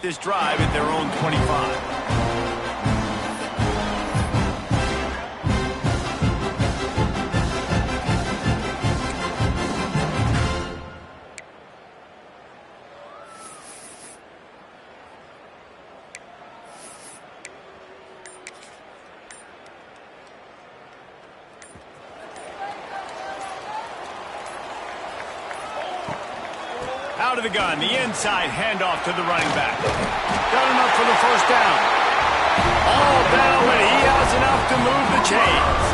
this drive at their own 25. Out of the gun, the inside handoff to the running back. Got enough for the first down. All down, but he has enough to move the chains.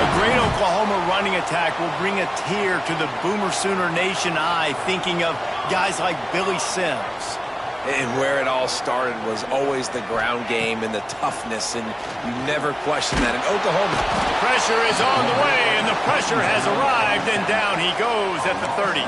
A great Oklahoma running attack will bring a tear to the Boomer Sooner Nation eye, thinking of guys like Billy Sims. And where it all started was always the ground game and the toughness, and you never question that in Oklahoma. Pressure is on the way, and the pressure has arrived, and down he goes at the 30.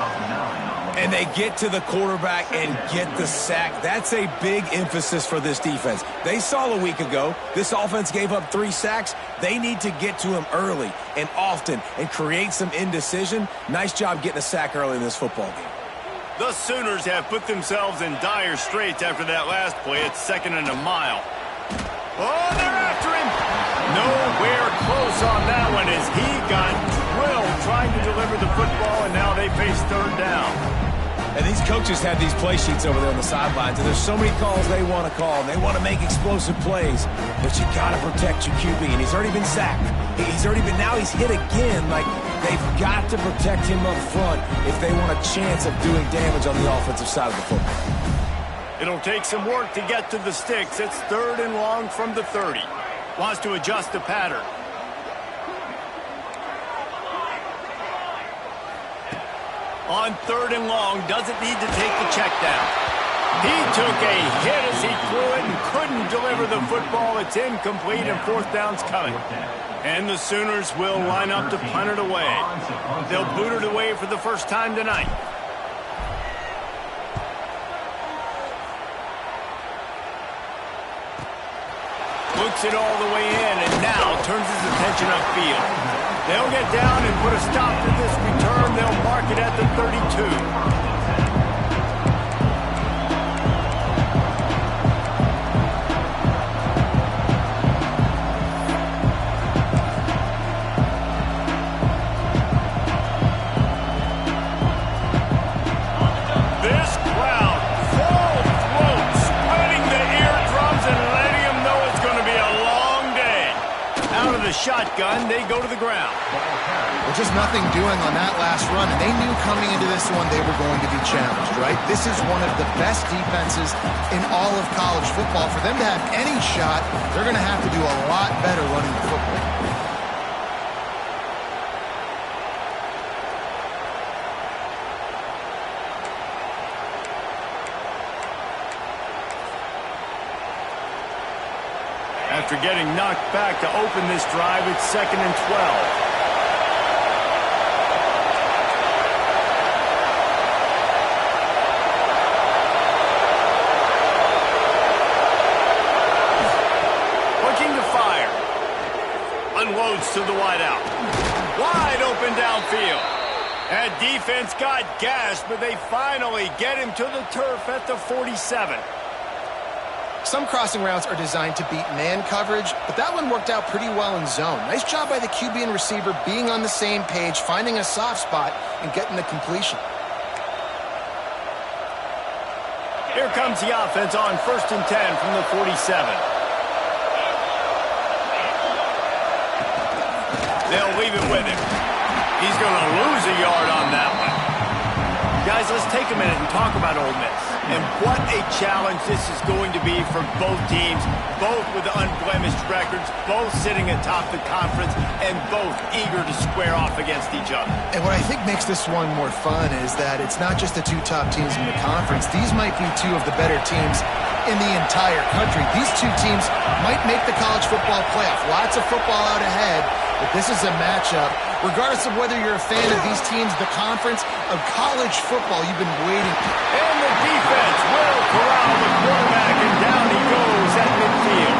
And they get to the quarterback and get the sack. That's a big emphasis for this defense. They saw a week ago this offense gave up 3 sacks. They need to get to him early and often and create some indecision. Nice job getting a sack early in this football game. The Sooners have put themselves in dire straits after that last play. It's 2nd and a mile. Oh, they're after him. Nowhere close on that one as he got drilled trying to deliver the football, and now they face 3rd down. And these coaches have these play sheets over there on the sidelines, and there's so many calls they want to call, and they want to make explosive plays, but you got to protect your QB, and he's already been sacked. Now he's hit again. Like, they've got to protect him up front if they want a chance of doing damage on the offensive side of the football. It'll take some work to get to the sticks. It's 3rd and long from the 30. Wants to adjust the pattern. On 3rd and long, doesn't need to take the check down. He took a hit as he threw it and couldn't deliver the football. It's incomplete, and 4th down's coming. And the Sooners will line up to punt it away. They'll boot it away for the first time tonight. Looks it all the way in, and now turns his attention upfield. They'll get down and put a stop to this return. They'll mark it at the 32. Shotgun, they go to the ground. Well, just nothing doing on that last run, and they knew coming into this one they were going to be challenged, right? This is one of the best defenses in all of college football. For them to have any shot, they're going to have to do a lot better running the football. After getting knocked back to open this drive, it's 2nd and 12. Looking to fire. Unloads to the wideout. Wide open downfield. That defense got gashed, but they finally get him to the turf at the 47. Some crossing routes are designed to beat man coverage, but that one worked out pretty well in zone. Nice job by the QB and receiver being on the same page, finding a soft spot, and getting the completion. Here comes the offense on 1st and 10 from the 47. They'll leave it with him. He's going to lose a yard on that one. Guys, let's take a minute and talk about Ole Miss. And what a challenge this is going to be for both teams, both with unblemished records, both sitting atop the conference, and both eager to square off against each other. And what I think makes this one more fun is that it's not just the 2 top teams in the conference. These might be 2 of the better teams in the entire country. These 2 teams might make the college football playoff. Lots of football out ahead, but this is a matchup. Regardless of whether you're a fan of these teams, the conference of college football you've been waiting for. And the defense will corral the quarterback, and down he goes at midfield.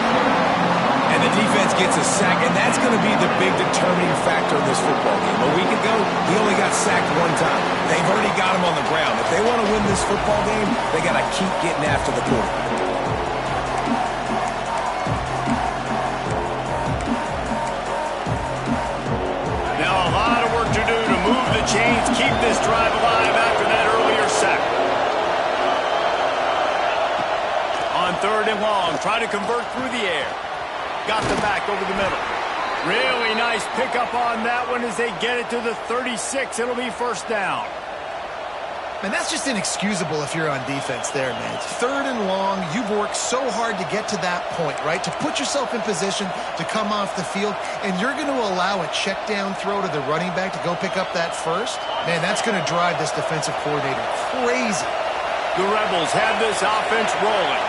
And the defense gets a sack, and that's going to be the big determining factor in this football game. A week ago, he only got got sacked one time. They've already got him on the ground. If they want to win this football game, they got to keep getting after the quarterback. Now a lot of work to do to move the chains, keep this drive alive after that earlier sack. On 3rd and long, try to convert through the air. Got the back over the middle. Really nice pickup on that one as they get it to the 36. It'll be 1st down. Man, that's just inexcusable if you're on defense there, man. It's 3rd and long. You've worked so hard to get to that point, right? To put yourself in position to come off the field, and you're going to allow a check down throw to the running back to go pick up that first? Man, that's going to drive this defensive coordinator crazy. The Rebels have this offense rolling.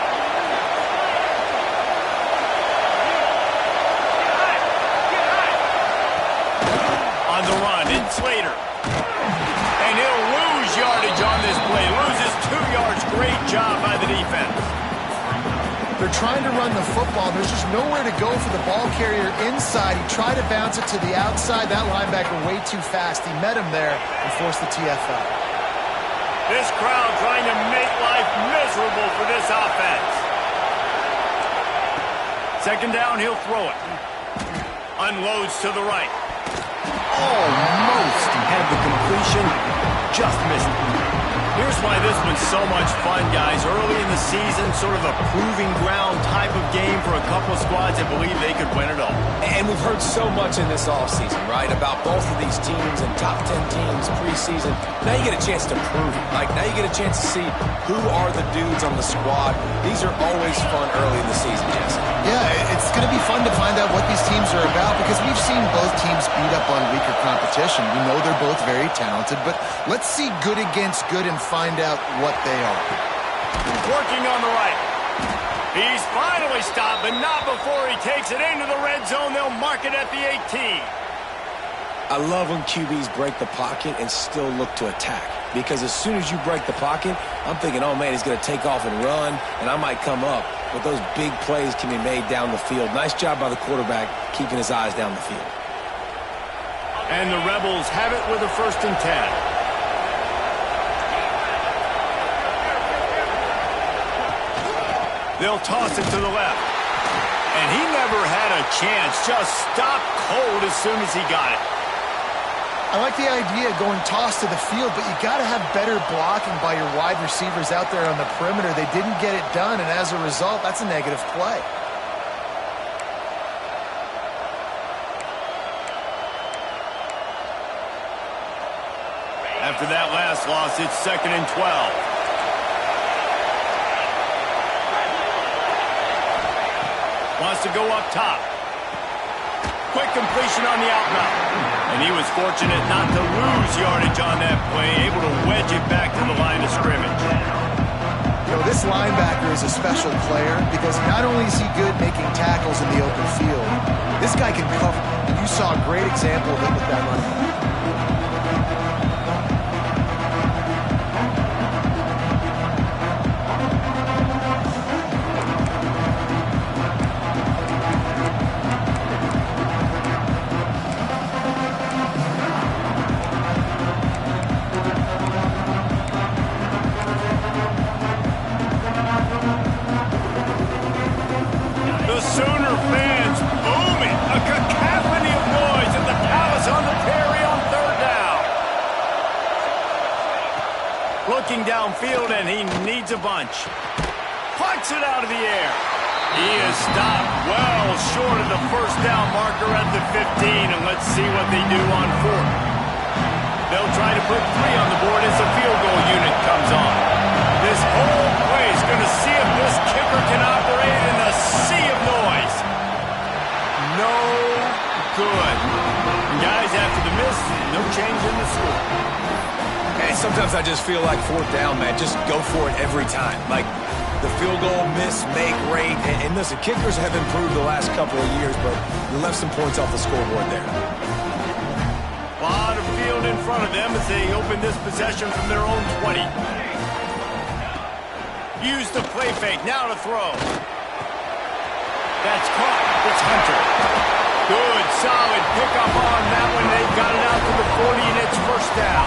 On the run, it's Slater. And he'll lose yardage on this play. Loses 2 yards. Great job by the defense. They're trying to run the football. There's just nowhere to go for the ball carrier inside. He tried to bounce it to the outside. That linebacker way too fast. He met him there and forced the TFL. This crowd trying to make life miserable for this offense. 2nd down, he'll throw it. Unloads to the right. Almost had the completion, just missed it. Here's why this one's so much fun, guys. Early in the season, sort of a proving ground type of game for a couple of squads that believe they could win it all. And we've heard so much in this offseason, right, about both of these teams and top 10 teams preseason. Now you get a chance to prove it. Like, now you get a chance to see who are the dudes on the squad. These are always fun early in the season, Jesse. Yeah, it's going to be fun to find out what these teams are about because we've seen both teams beat up on weaker competition. We know they're both very talented, but let's see good against good and find out what they are. Working on the right. He's finally stopped, but not before he takes it into the red zone. They'll mark it at the 18. I love when QBs break the pocket and still look to attack. Because as soon as you break the pocket, I'm thinking, oh, man, he's going to take off and run, and I might come up. But those big plays can be made down the field. Nice job by the quarterback keeping his eyes down the field. And the Rebels have it with a 1st and 10. They'll toss it to the left. And he never had a chance. Just stopped cold as soon as he got it. I like the idea of going toss to the field, but you got to have better blocking by your wide receivers out there on the perimeter. They didn't get it done, and as a result, that's a negative play. After that last loss, it's 2nd and 12. Wants to go up top. Quick completion on the out route. And he was fortunate not to lose yardage on that play, able to wedge it back to the line of scrimmage. You know, this linebacker is a special player because not only is he good making tackles in the open field, this guy can cover. And you saw a great example of it with that running back. Looking downfield, and he needs a bunch. Plucks it out of the air. He is stopped well short of the 1st down marker at the 15, and let's see what they do on 4th. They'll try to put 3 on the board as the field goal unit comes on. This whole play is going to see if this kicker can operate in the sea of noise. No good. And guys, after the miss, no change in the score. And sometimes I just feel like 4th down, man. Just go for it every time. Like the field goal, miss, make, rate. And listen, kickers have improved the last couple of years, but you left some points off the scoreboard there. A lot of field in front of them as they open this possession from their own 20. Use the play fake. Now to throw. That's caught. It's Hunter. Good, solid pickup on that one. They've got it out to the 40, and it's 1st down.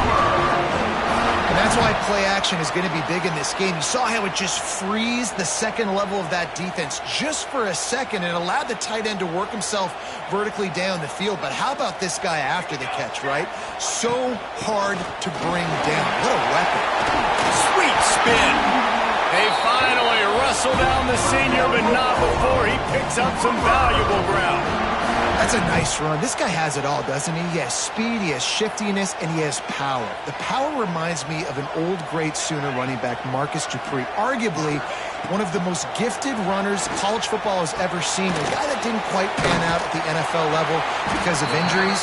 play action is going to be big in this game. You saw how it just frees the second level of that defense just for a second and allowed the tight end to work himself vertically down the field. But how about this guy after the catch, right? So hard to bring down. What a weapon. Sweet spin. They finally wrestle down the senior, but not before he picks up some valuable ground. That's a nice run. This guy has it all, doesn't he? He has speed, he has shiftiness, and he has power. The power reminds me of an old great Sooner running back, Marcus Dupree, arguably one of the most gifted runners college football has ever seen. A guy that didn't quite pan out at the NFL level because of injuries.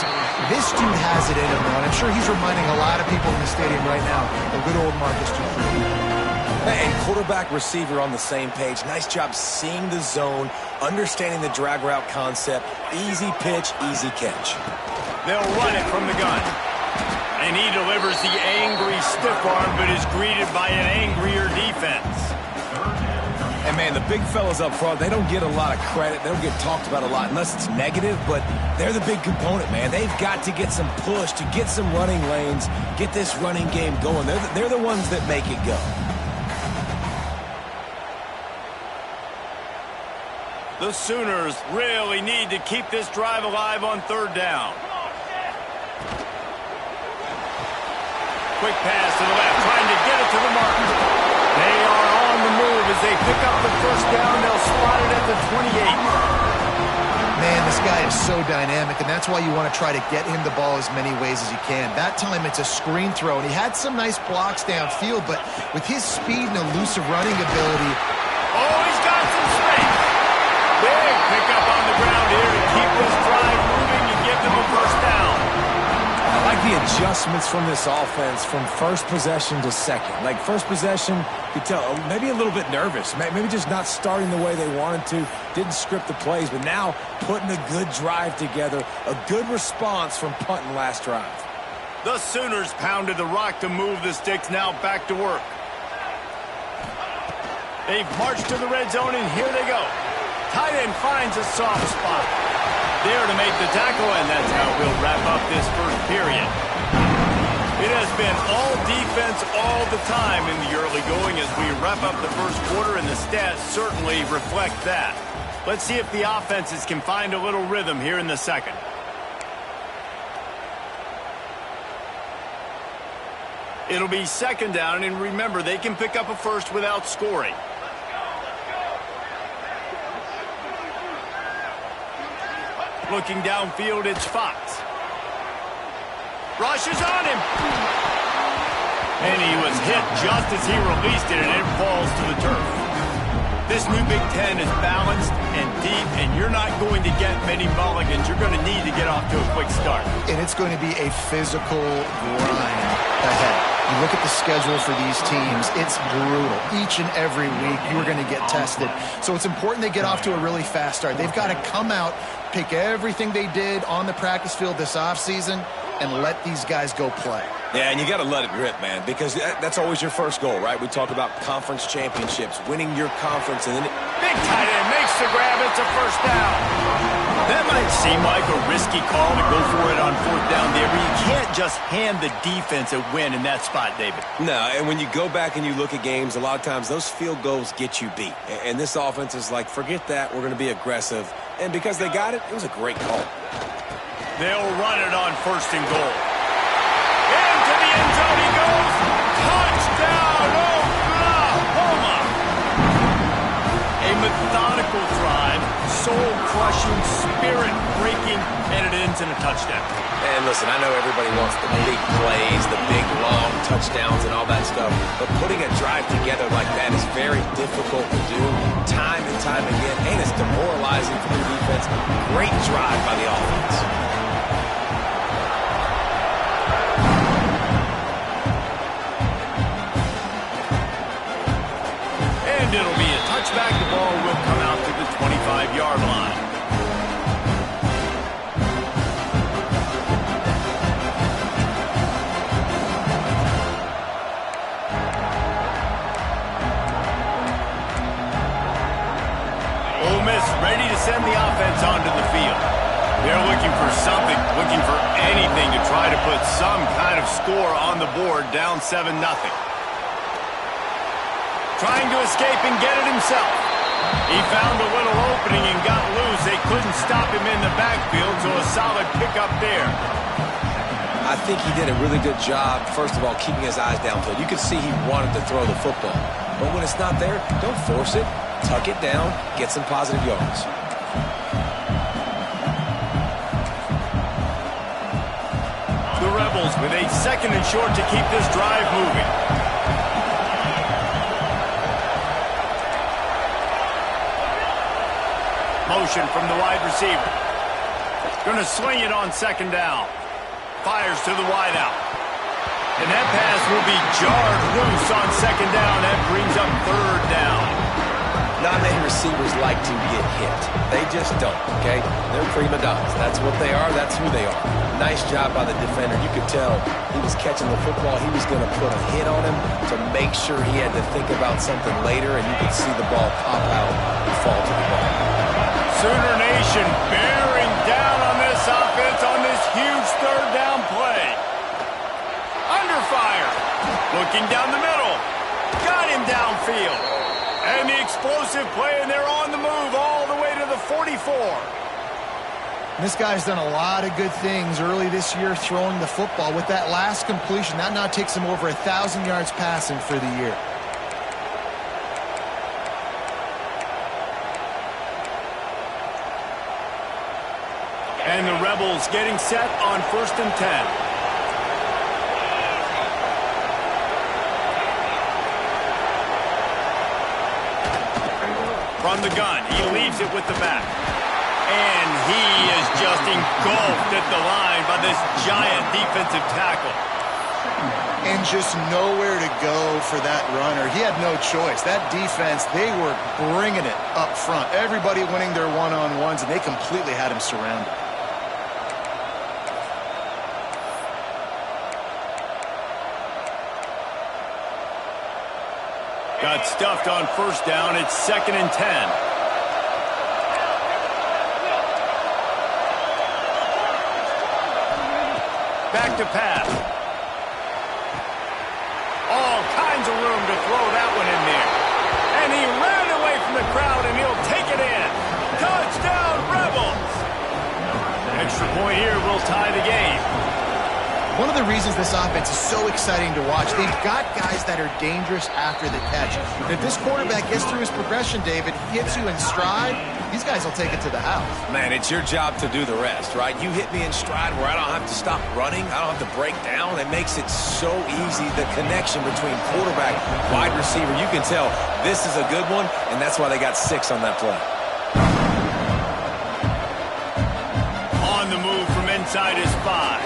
This dude has it in him, and I'm sure he's reminding a lot of people in the stadium right now of good old Marcus Dupree. And quarterback, receiver on the same page. Nice job seeing the zone, understanding the drag route concept. Easy pitch, easy catch. They'll run it from the gun. And he delivers the angry stiff arm, but is greeted by an angrier defense. And, man, the big fellas up front, they don't get a lot of credit. They don't get talked about a lot unless it's negative, but they're the big component, man. They've got to get some push, to get some running lanes, get this running game going. They're the ones that make it go. The Sooners really need to keep this drive alive on third down. Quick pass to the left, trying to get it to the mark. They are on the move as they pick up the first down. They'll spot it at the 28. Man, this guy is so dynamic, and that's why you want to try to get him the ball as many ways as you can. That time it's a screen throw, and he had some nice blocks downfield, but with his speed and elusive running ability... Oh, he's got some space. Big pickup on the ground here to keep this drive moving and give them a first down. I like the adjustments from this offense from first possession to second. Like first possession, you tell maybe a little bit nervous, maybe just not starting the way they wanted to, didn't script the plays, but now putting a good drive together, a good response from punting last drive. The Sooners pounded the rock to move the sticks, now back to work. They've marched to the red zone, and here they go. Tight end finds a soft spot. There to make the tackle, and that's how we'll wrap up this first period. It has been all defense all the time in the early going as we wrap up the first quarter, and the stats certainly reflect that. Let's see if the offenses can find a little rhythm here in the second. It'll be second down, and remember, they can pick up a first without scoring. Looking downfield, it's Fox. Rushes on him. And he was hit just as he released it, and it falls to the turf. This new Big Ten is balanced and deep, and you're not going to get many mulligans. You're going to need to get off to a quick start. And it's going to be a physical grind ahead. You look at the schedule for these teams, it's brutal. Each and every week, you're going to get tested. So it's important they get off to a really fast start. They've got to come out, pick everything they did on the practice field this offseason, and let these guys go play. Yeah, and you got to let it rip, man, because that's always your first goal, right? We talk about conference championships, winning your conference, and then big tight end makes the grab. It's a first down. That might seem like a risky call to go for it on fourth down there, but you can't just hand the defense a win in that spot, David. No, and when you go back and you look at games, a lot of times those field goals get you beat. And this offense is like, forget that, we're going to be aggressive. And because they got it, it was a great call. They'll run it on first and goal. Into the end zone he goes. Touchdown, Oklahoma. A methodical drive, soul-crushing, spirit-breaking, and it ends in a touchdown. And listen, I know everybody wants the big plays, the big, long touchdowns and all that stuff, but putting a drive together like that is very difficult to do time and time again, and it's demoralizing for the defense. Great drive by the offense. And it'll be a touchback. The ball will come out to the 25-yard line. Ole Miss ready to send the offense onto the field. They're looking for something, looking for anything to try to put some kind of score on the board, down 7-0. trying to escape and get it himself. He found a little opening and got loose. They couldn't stop him in the backfield, so a solid pickup there. I think he did a really good job, first of all, keeping his eyes downfield. You could see he wanted to throw the football. But when it's not there, don't force it. Tuck it down, get some positive yards. The Rebels with a 2nd and short to keep this drive moving. Motion from the wide receiver. Going to swing it on 2nd down. Fires to the wideout. And that pass will be jarred loose on 2nd down. That brings up 3rd down. Not many receivers like to get hit. They just don't, okay? They're prima donnas. That's what they are. That's who they are. Nice job by the defender. You could tell he was catching the football. He was going to put a hit on him to make sure he had to think about something later, and you could see the ball pop out and fall to the ground. Sooner Nation bearing down on this offense on this huge 3rd down play. Under fire. Looking down the middle. Got him downfield. And the explosive play, and they're on the move all the way to the 44. This guy's done a lot of good things early this year throwing the football. With that last completion, that now takes him over 1,000 yards passing for the year. And the Rebels getting set on 1st and 10. From the gun, he leaves it with the back. And he is just engulfed at the line by this giant defensive tackle. And just nowhere to go for that runner. He had no choice. That defense, they were bringing it up front. Everybody winning their one-on-ones, and they completely had him surrounded. Got stuffed on 1st down. It's 2nd and 10. Back to pass. All kinds of room to throw that one in there. And he ran away from the crowd, and he'll take it in. Touchdown, Rebels! Extra point here will tie the game. One of the reasons this offense is so exciting to watch, they've got guys that are dangerous after the catch. And if this quarterback gets through his progression, David, hits you in stride, these guys will take it to the house. Man, it's your job to do the rest, right? You hit me in stride where I don't have to stop running. I don't have to break down. It makes it so easy, the connection between quarterback, wide receiver. You can tell this is a good one, and that's why they got 6 on that play. On the move from inside his 5.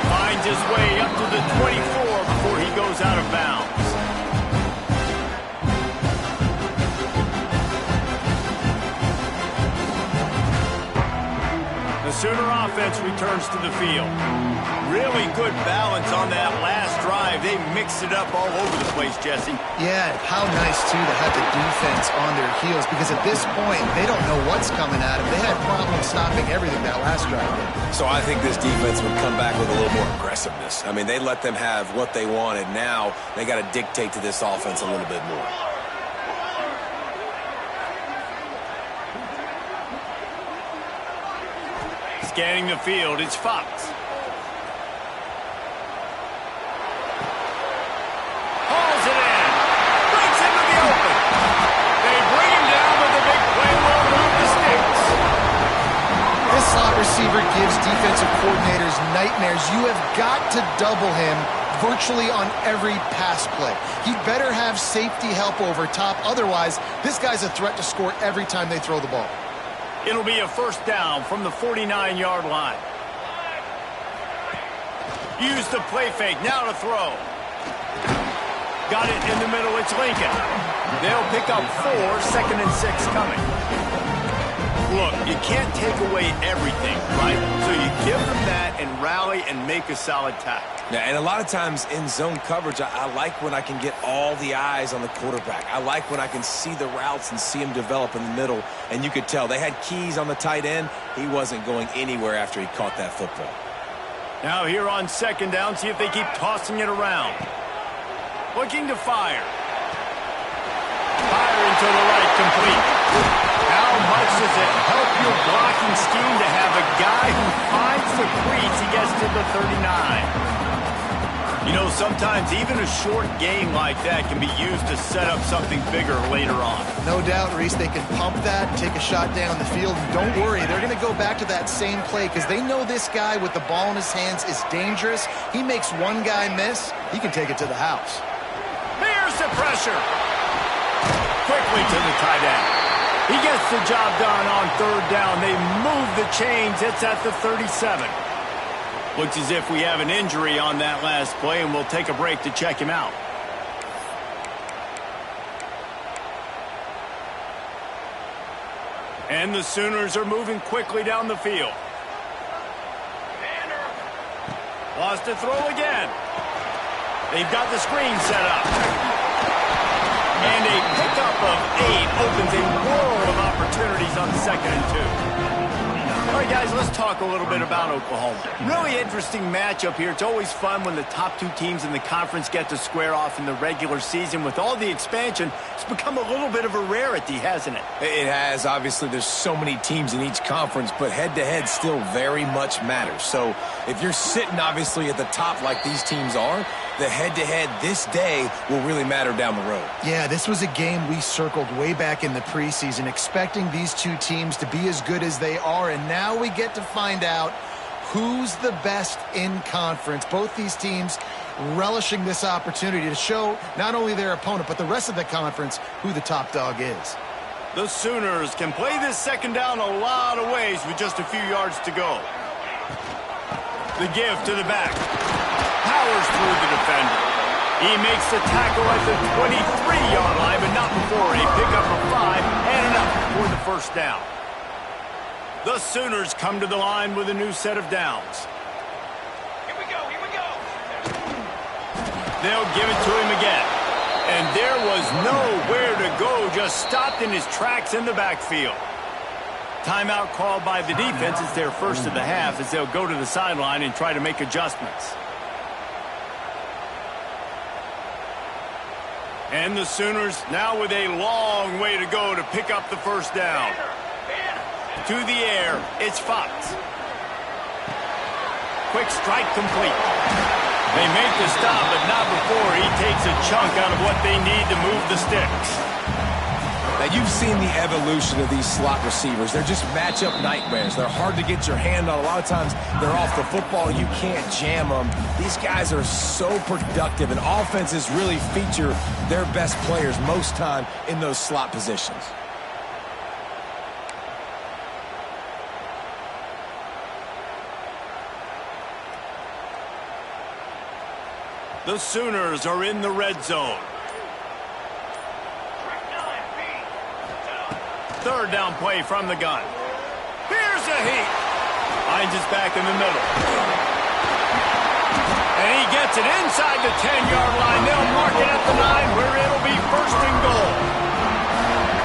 Finds his way up to the 24 before he goes out of bounds. The Sooner offense returns to the field. Really good balance on that last drive. They mixed it up all over the place, Jesse. Yeah, how nice, too, to have the defense on their heels, because at this point, they don't know what's coming at them. They had problems stopping everything that last drive. So I think this defense would come back with a little more aggressiveness. I mean, they let them have what they wanted. Now they got to dictate to this offense a little bit more. Scanning the field, it's Fox. Hauls it in. Breaks into the open. They bring him down, but the big play will move the sticks. This slot receiver gives defensive coordinators nightmares. You have got to double him virtually on every pass play. He better have safety help over top. Otherwise, this guy's a threat to score every time they throw the ball. It'll be a 1st down from the 49-yard line. Use the play fake. Now to throw. Got it in the middle. It's Lincoln. They'll pick up 4, 2nd and 6 coming. Look, you can't take away everything, right? So you give them that and rally and make a solid tackle. Yeah, and a lot of times in zone coverage, I like when I can get all the eyes on the quarterback. I like when I can see the routes and see him develop in the middle. And you could tell they had keys on the tight end. He wasn't going anywhere after he caught that football. Now here on 2nd down, see if they keep tossing it around. Looking to fire. to the right, complete. How much does it help your blocking scheme to have a guy who finds the crease, he gets to the 39? You know, sometimes even a short game like that can be used to set up something bigger later on. No doubt, Reese, they can pump that, take a shot down the field, and don't worry, they're going to go back to that same play because they know this guy with the ball in his hands is dangerous. He makes one guy miss, he can take it to the house. Here's the pressure. Quickly to the tight end. He gets the job done on third down. They move the chains. It's at the 37. Looks as if we have an injury on that last play, and we'll take a break to check him out. And the Sooners are moving quickly down the field. Lost to throw again. They've got the screen set up. And a pickup of 8 opens a world of opportunities on 2nd and 2. All right, guys, let's talk a little bit about Oklahoma. Really interesting matchup here. It's always fun when the top 2 teams in the conference get to square off in the regular season. With all the expansion, it's become a little bit of a rarity, hasn't it? It has. Obviously, there's so many teams in each conference, but head-to-head still very much matters. So if you're sitting, obviously, at the top like these teams are, the head-to-head this day will really matter down the road. Yeah, this was a game we circled way back in the preseason, expecting these 2 teams to be as good as they are, and now we get to find out who's the best in conference. Both these teams relishing this opportunity to show not only their opponent, but the rest of the conference who the top dog is. The Sooners can play this 2nd down a lot of ways with just a few yards to go. The give to the back. Powers through the defender. He makes the tackle at the 23-yard line, but not before a pickup of 5 and enough for the 1st down. The Sooners come to the line with a new set of downs. Here we go, here we go. They'll give it to him again. And there was nowhere to go, just stopped in his tracks in the backfield. Timeout called by the defense. It's their first of the half as they'll go to the sideline and try to make adjustments. And the Sooners now with a long way to go to pick up the 1st down. To the air, it's Fox. Quick strike complete. They make the stop, but not before he takes a chunk out of what they need to move the sticks. Now, you've seen the evolution of these slot receivers. They're just matchup nightmares. They're hard to get your hand on. A lot of times, they're off the football. You can't jam them. These guys are so productive, and offenses really feature their best players most time in those slot positions. The Sooners are in the red zone. 3rd down play from the gun. Here's a heat. Finds his back in the middle. And he gets it inside the 10-yard line. They'll mark it at the 9 where it'll be 1st and goal.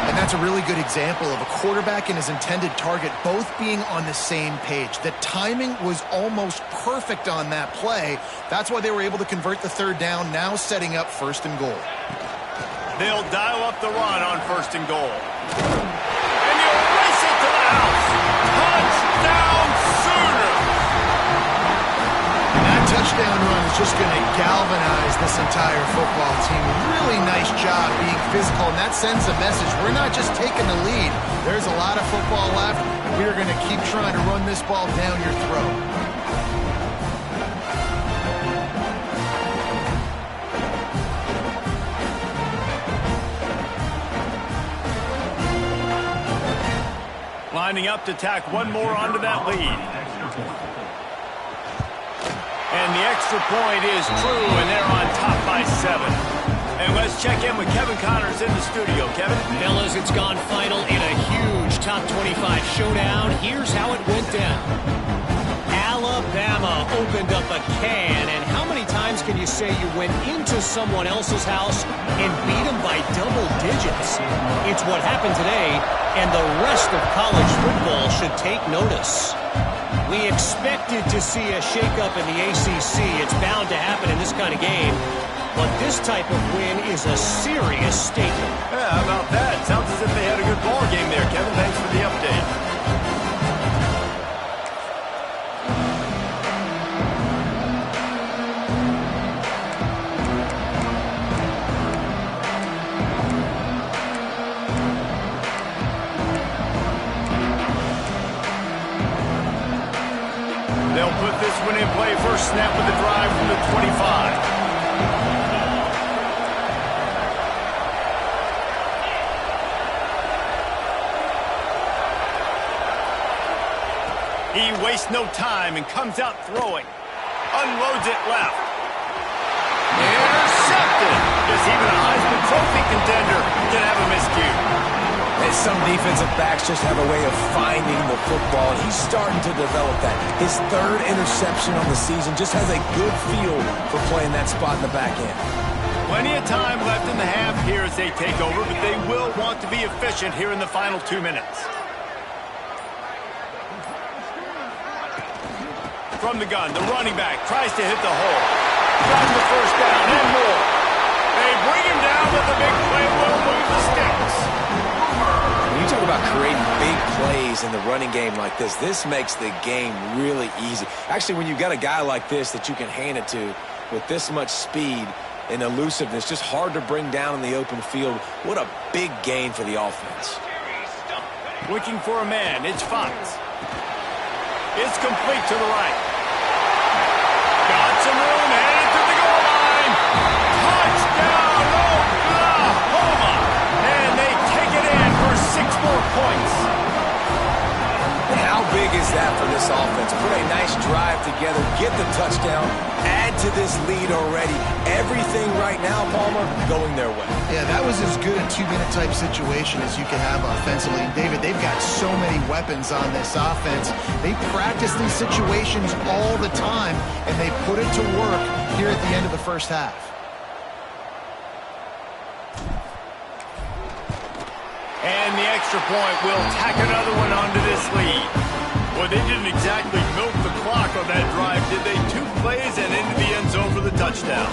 And that's a really good example of a quarterback and his intended target both being on the same page. The timing was almost perfect on that play. That's why they were able to convert the 3rd down, now setting up 1st and goal. They'll dial up the run on 1st and goal. And he'll race it to the house. Touchdown, Sooners! And that touchdown run is just going to galvanize this entire football team. Really nice job being physical, and that sends a message. We're not just taking the lead. There's a lot of football left, and we're going to keep trying to run this ball down your throat. Lining up to tack one more onto that lead. And the extra point is true, and they're on top by 7. And let's check in with Kevin Connors in the studio. Kevin? Fellas, it's gone final in a huge top 25 showdown. Here's how it went down. Alabama opened up a can, and how many times can you say you went into someone else's house and beat them by double digits? It's what happened today, and the rest of college football should take notice. We expected to see a shakeup in the ACC. It's bound to happen in this kind of game. But this type of win is a serious statement. Yeah, how about that? Sounds as if they had a good ball game there, Kevin. Thanks for the update. They'll put this one in play. First snap of the drive from the 25. He wastes no time and comes out throwing. Unloads it left. Intercepted. Guess even a Heisman Trophy contender can have a miscue. And some defensive backs just have a way of finding the football. He's starting to develop that. His third interception on the season just has a good feel for playing that spot in the back end. Plenty of time left in the half here as they take over, but they will want to be efficient here in the final 2 minutes. From the gun, the running back tries to hit the hole. Got the first down and more. They bring him down, but the big play will move the sticks. When you talk about creating big plays in the running game like this makes the game really easy. Actually, when you've got a guy like this that you can hand it to with this much speed and elusiveness, just hard to bring down in the open field, what a big gain for the offense. Looking for a man, it's Fox. It's complete to the right. Got some room, headed to the goal line. Touchdown, Oklahoma! And they take it in for 6 more points. And how big is that for this offense? Put a nice drive together, get the touchdown, add to this lead already. Everything right now, Palmer, going their way. Yeah, that was as good a 2-minute type situation as you can have offensively. And David, they've got so many weapons on this offense. They practice these situations all the time, and they put it to work here at the end of the first half. And the extra point will tack another one onto this lead. Well, they didn't exactly milk the clock on that drive, did they? 2 plays and into the end zone for the touchdown.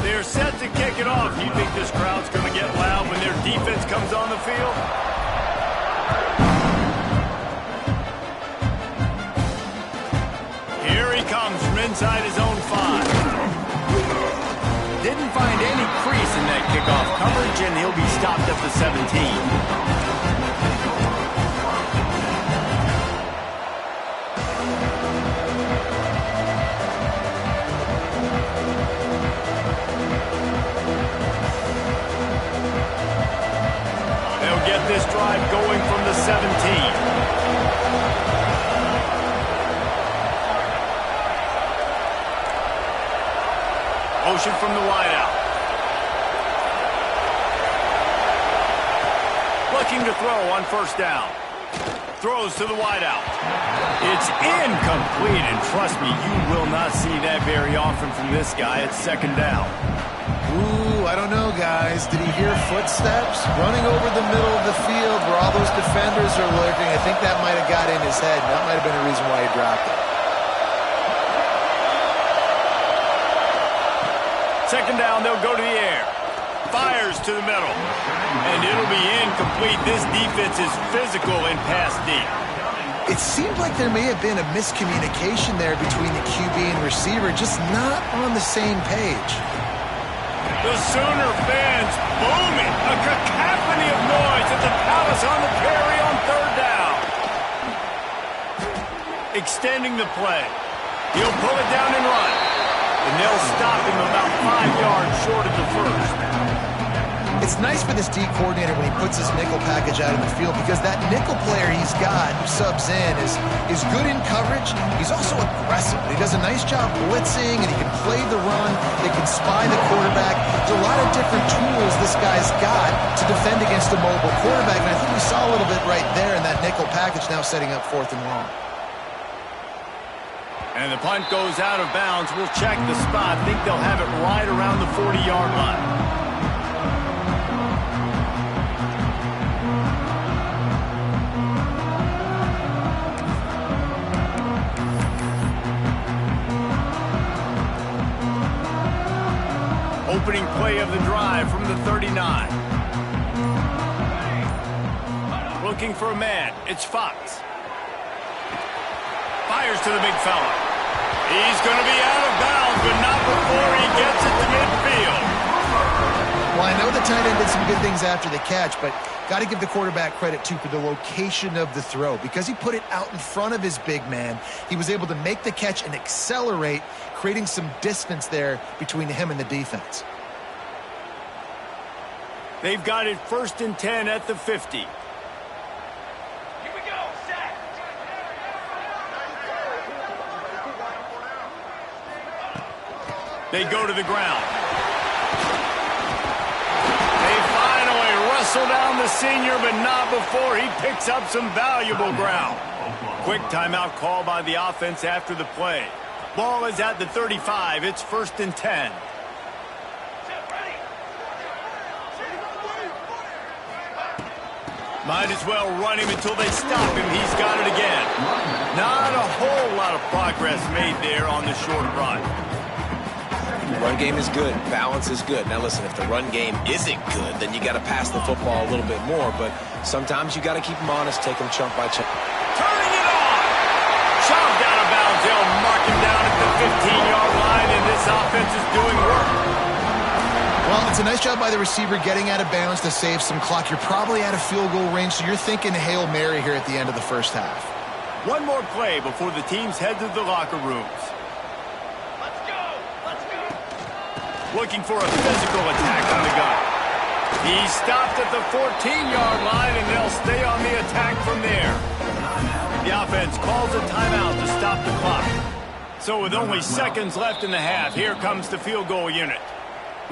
They're set to kick it off. You think this crowd's going to get loud when their defense comes on the field? Here he comes from inside his own 5. Didn't find any crease in that kickoff coverage, and he'll be stopped at the 17. They'll get this drive going from the 17. Motion from the wideout. Looking to throw on first down. Throws to the wideout. It's incomplete, and trust me, you will not see that very often from this guy at second down. Ooh, I don't know, guys. Did he hear footsteps? Running over the middle of the field where all those defenders are lurking. I think that might have got in his head. That might have been a reason why he dropped it. Second down, they'll go to the air. Fires to the middle. And it'll be incomplete. This defense is physical and pass deep. It seemed like there may have been a miscommunication there between the QB and receiver, just not on the same page. The Sooner fans booming. A cacophony of noise at the Palace on the Prairie on third down. Extending the play. He'll pull it down and run. And they'll stop him about 5 yards short of the first. It's nice for this D coordinator when he puts his nickel package out in the field, because that nickel player he's got who subs in is good in coverage. He's also aggressive. He does a nice job blitzing, and he can play the run. They can spy the quarterback. There's a lot of different tools this guy's got to defend against a mobile quarterback, and I think we saw a little bit right there in that nickel package, now setting up 4th and long. And the punt goes out of bounds. We'll check the spot. Think they'll have it right around the 40-yard line. opening play of the drive from the 39. Looking for a man. It's Fox. Fires to the big fella. He's going to be out of bounds, but not before he gets it to midfield. Well, I know the tight end did some good things after the catch, but got to give the quarterback credit, too, for the location of the throw. Because he put it out in front of his big man, he was able to make the catch and accelerate, creating some distance there between him and the defense. They've got it 1st and 10 at the 50. Here we go, set. They go to the ground. They finally wrestle down the senior, but not before he picks up some valuable ground. Quick timeout call by the offense after the play. Ball is at the 35. It's 1st and 10. Might as well run him until they stop him. He's got it again. Not a whole lot of progress made there on the short run. Run game is good. Balance is good. Now listen, if the run game isn't good, then you got to pass the football a little bit more. But sometimes you got to keep them honest, take them chunk by chunk. Turning it on. Shoved out of bounds. They'll mark him down at the 15-yard line, and this offense is doing work. Well, it's a nice job by the receiver getting out of bounds to save some clock. You're probably out of field goal range, so you're thinking Hail Mary here at the end of the first half. One more play before the teams head to the locker rooms. Let's go. Let's go. Looking for a physical attack on the gun. He's stopped at the 14-yard line, and they'll stay on the attack from there. The offense calls a timeout to stop the clock. So with only seconds left in the half, here comes the field goal unit.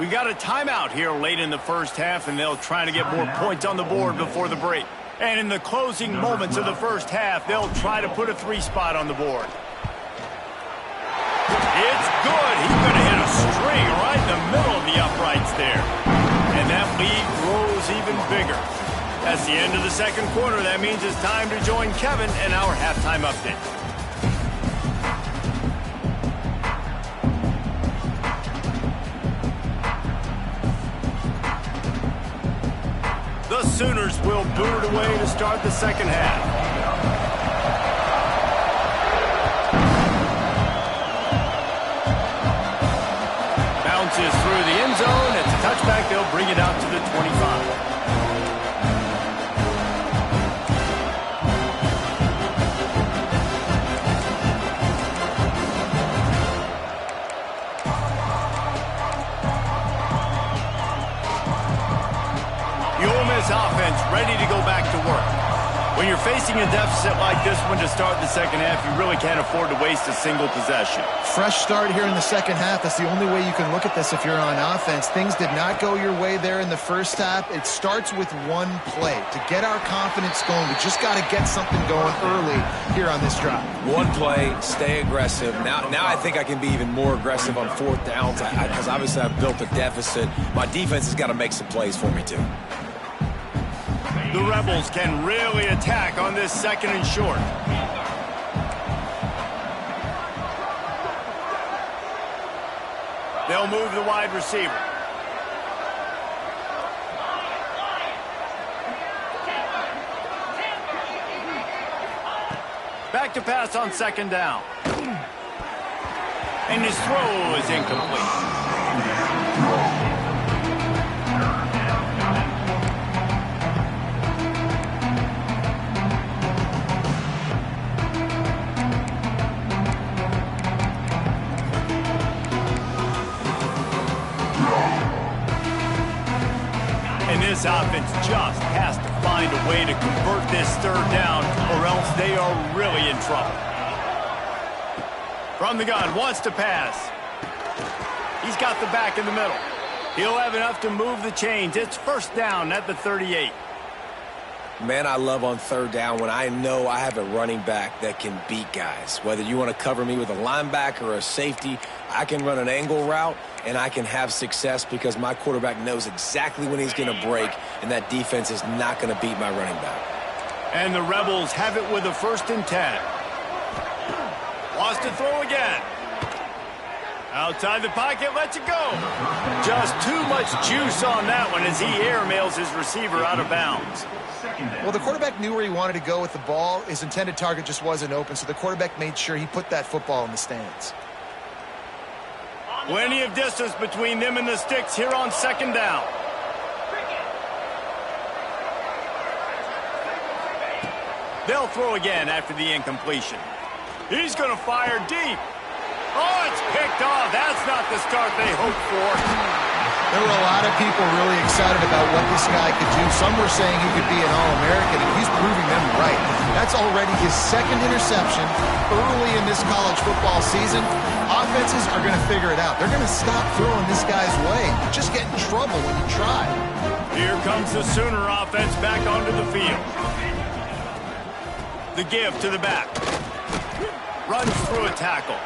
We got a timeout here late in the first half, and they'll try to get more points on the board before the break. And in the closing moments of the first half, they'll try to put a 3-spot on the board. It's good. He's going to hit a string right in the middle of the uprights there. And that lead grows even bigger. That's the end of the second quarter. That means it's time to join Kevin and our halftime update. The Sooners will boot it away to start the second half. Bounces through the end zone. It's a touchback. They'll bring it out to the 25. Offense ready to go back to work. When you're facing a deficit like this one to start the second half, you really can't afford to waste a single possession. Fresh start here in the second half. That's the only way you can look at this if you're on offense. Things did not go your way there in the first half. It starts with one play. To get our confidence going, we just got to get something going early here on this drive. One play, stay aggressive. Now I think I can be even more aggressive on 4th downs because obviously I've built a deficit. My defense has got to make some plays for me too. The Rebels can really attack on this 2nd and short. They'll move the wide receiver. Back to pass on 2nd down. And his throw is incomplete. This offense just has to find a way to convert this 3rd down, or else they are really in trouble. From the gun, wants to pass. He's got the back in the middle. He'll have enough to move the chains. It's 1st down at the 38. Man, I love on 3rd down when I know I have a running back that can beat guys. Whether you want to cover me with a linebacker or a safety, I can run an angle route, and I can have success because my quarterback knows exactly when he's going to break, and that defense is not going to beat my running back. And the Rebels have it with a 1st and 10. Wants to throw again. Outside the pocket, lets it go. Just too much juice on that one as he airmails his receiver out of bounds. Well, the quarterback knew where he wanted to go with the ball. His intended target just wasn't open, so the quarterback made sure he put that football in the stands. Plenty of distance between them and the sticks here on second down. They'll throw again after the incompletion. He's going to fire deep. Oh, it's picked off. That's not the start they hoped for. There were a lot of people really excited about what this guy could do. Some were saying he could be an All-American, and he's proving them right. That's already his second interception early in this college football season. Offenses are going to figure it out. They're going to stop throwing this guy's way. You just get in trouble when you try. Here comes the Sooner offense back onto the field. The give to the back. Runs through a tackle.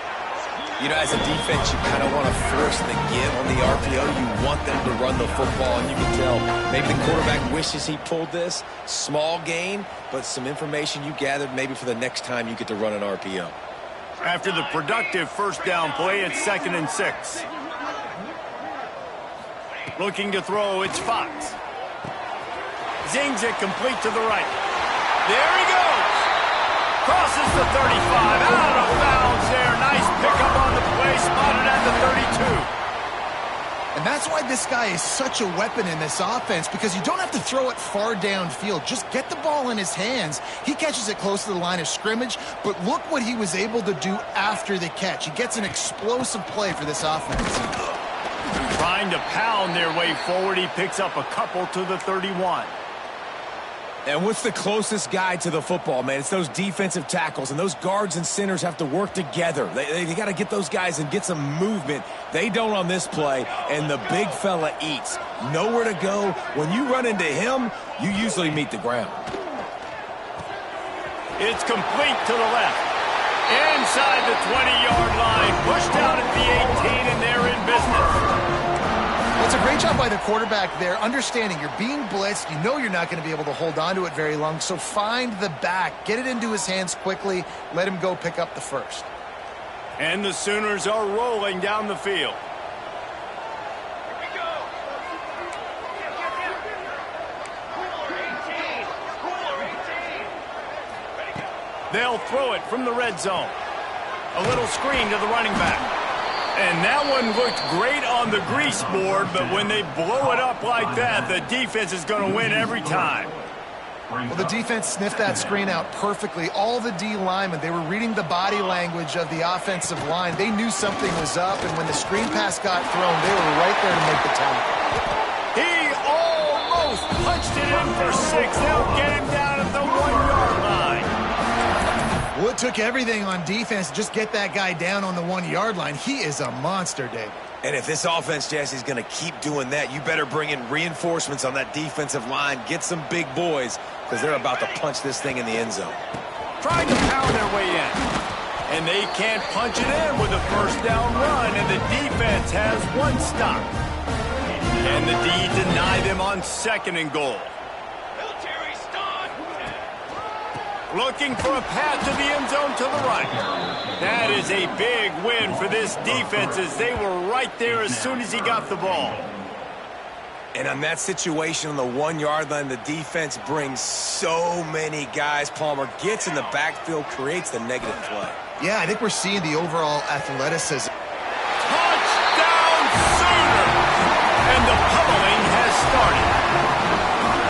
You know, as a defense, you kind of want to force the give on the RPO. You want them to run the football, and you can tell maybe the quarterback wishes he pulled this. Small gain, but some information you gathered maybe for the next time you get to run an RPO. After the productive first down play, it's 2nd and 6. Looking to throw, it's Fox. Zings it complete to the right. There he goes. Crosses the 35, out of bounds there. Nice pickup on the play, spotted at the 32. And that's why this guy is such a weapon in this offense, because you don't have to throw it far downfield. Just get the ball in his hands. He catches it close to the line of scrimmage, but look what he was able to do after the catch. He gets an explosive play for this offense. Trying to pound their way forward, he picks up a couple to the 31. And what's the closest guy to the football, man? It's those defensive tackles, and those guards and centers have to work together. They got to get those guys and get some movement. They don't on this play, and the big fella eats. Nowhere to go. When you run into him, you usually meet the ground. It's complete to the left. Inside the 20-yard line. Pushed out at the 18, and they're in business. It's a great job by the quarterback there, understanding you're being blitzed. You know you're not going to be able to hold on to it very long, so find the back. Get it into his hands quickly. Let him go pick up the first. And the Sooners are rolling down the field. Here we go. Cooler 18. Cooler 18. Ready to go. They'll throw it from the red zone. A little screen to the running back. And that one looked great on the grease board, but when they blow it up like that, the defense is going to win every time. Well, the defense sniffed that screen out perfectly. All the D linemen, they were reading the body language of the offensive line. They knew something was up, and when the screen pass got thrown, they were right there to make the tackle. He almost punched it in for 6. They'll get him down at the 1-yard line. Well, it took everything on defense to just get that guy down on the 1-yard line. He is a monster, Dave. And if this offense, Jesse, is going to keep doing that, you better bring in reinforcements on that defensive line. Get some big boys, because they're about to punch this thing in the end zone. Trying to pound their way in. And they can't punch it in with a first down run, and the defense has one stop. And the D deny them on 2nd and goal. Military stun. Looking for a path to the end zone to the right. That is a big win for this defense as they were right there as soon as he got the ball. And on that situation on the 1-yard line, the defense brings so many guys. Palmer gets in the backfield, creates the negative play. Yeah, I think we're seeing the overall athleticism. Touchdown Sooner! And the pummeling has started.